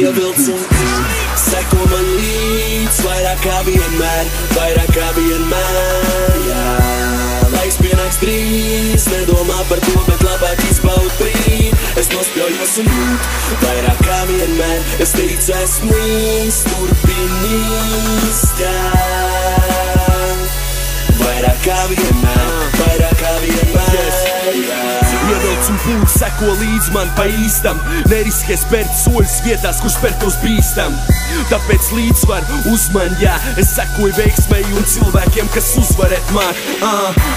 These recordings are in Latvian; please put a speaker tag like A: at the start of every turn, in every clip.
A: ievilc un seko man līdz, vairāk kā vienmēr, jā. Laiks pienāks drīz, nedomā par to, bet labāk izbaud brīdi. Es nospļaujos un vairāk kā vienmēr, es teicu esmu īsts, turpinīs, jā. Vairāk kā vienmēr, jā.
B: Ievilc un pūt seko līdz man pa īstam, neriskē spērt soļus vietās, kur spērtos bīstam. Tāpēc līdzsvar uzman, jā, es sekoju veiksmei un cilvēkiem, kas uzvarēt māk.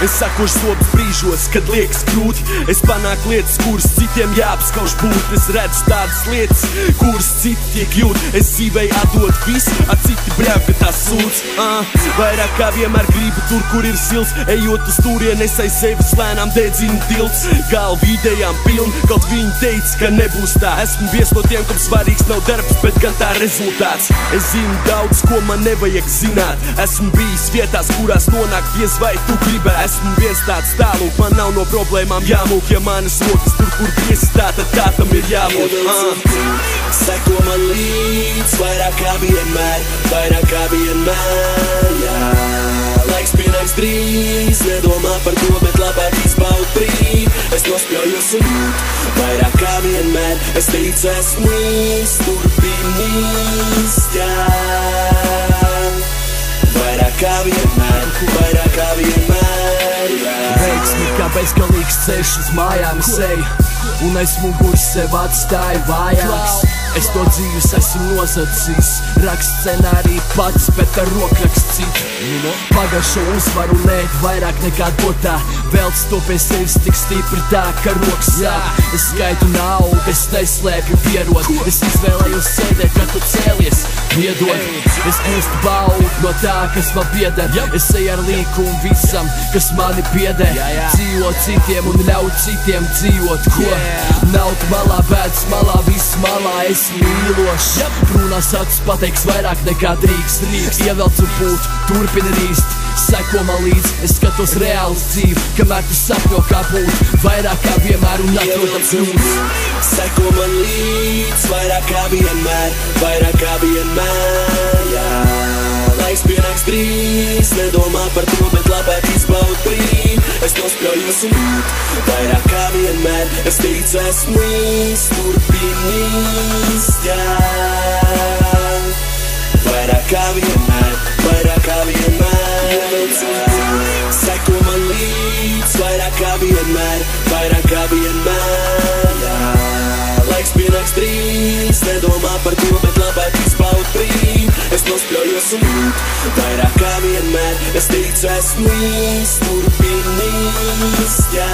B: Es sekošu sopas brīžos, kad liekas grūti, es panāku lietas, kuras citiem jāapskauž būt. Es redzu tādas lietas, kuras citi tiek jūt, es dzīvei atdod visu, citi brēv, ka tās sūdz. Vairāk kā vienmēr gribu tur, kur ir silts, ejot uz turien, es aiz sevis lēnām dedzinu tilts. Galvu idejām piln, kaut viņi teica, ka nebūs tā. Esmu viens no tiem, kam svarīgs nav darbs, bet gan tā rezultāts. Es zinu daudz, ko man nevajag zināt. Esmu bijis vietās, kurās nonāk diez vai tu gribētu. Esmu viens tāds tālūk, man nav no problēmām jāmūk. Ja manas rokas tur, kur griesi, tā tad tā tam ir jābūt.
A: Seko man līdz, vairāk kā vienmēr, jā. Laiks pienāks drīz, nedomā par to, bet labāk izbaud brīdi. Es nospļaujos un vairāk kā vienmēr, es teicu esmu īsts, turpinīs, jā. Vairāk kā vienmēr, jā.
B: Veiksmi kā bezgalīgs ceļš uz mājām es eju, un aiz muguras sev atstāju vājāks. Es to dzīves esmu nosacījis, rakst scenāriju pats, bet ar rokrakst citu. Pagašo uzvaru nēt vairāk nekā dotā, velc to pie sevis tik stipri tā, ka rokas sāp. Es skaitu naudu, es neslēpju pierod, es izvēlējos sēdēt, kad tu cēlies, piedod. Es ēstu baudu no tā, kas man pieder, es eju ar līkumu visam, kas mani pieder. Dzīvot citiem un ļaut citiem dzīvot, ko? Nauda malā, bēdas malā, viss malā, es mīlošs. Brūnās acis pateiks vairāk nekā drīkst. Ievelc un pūt, turpina rīst, seko man līdz, es skatos reāls dzīvi, kamēr tu sapņo kā būt, vairāk kā vienmēr un atrodams nūs.
A: Seko man līdz, vairāk kā vienmēr, jā. Laiks pienāks drīz, nedomā par to, bet labāk izbaud brīdi. Es nospļaujos un vairāk kā vienmēr, es teicu esmu īsts, turpinīs, jā. Vairāk kā vienmēr, seko man līdz, vairāk kā vienmēr, jā. Laiks pienāks drīz, nedomā par to, bet labāk izbaud brīdi. Es nospļaujos un vairāk kā vienmēr, es teicu esmu īsts, turpinīs, jā.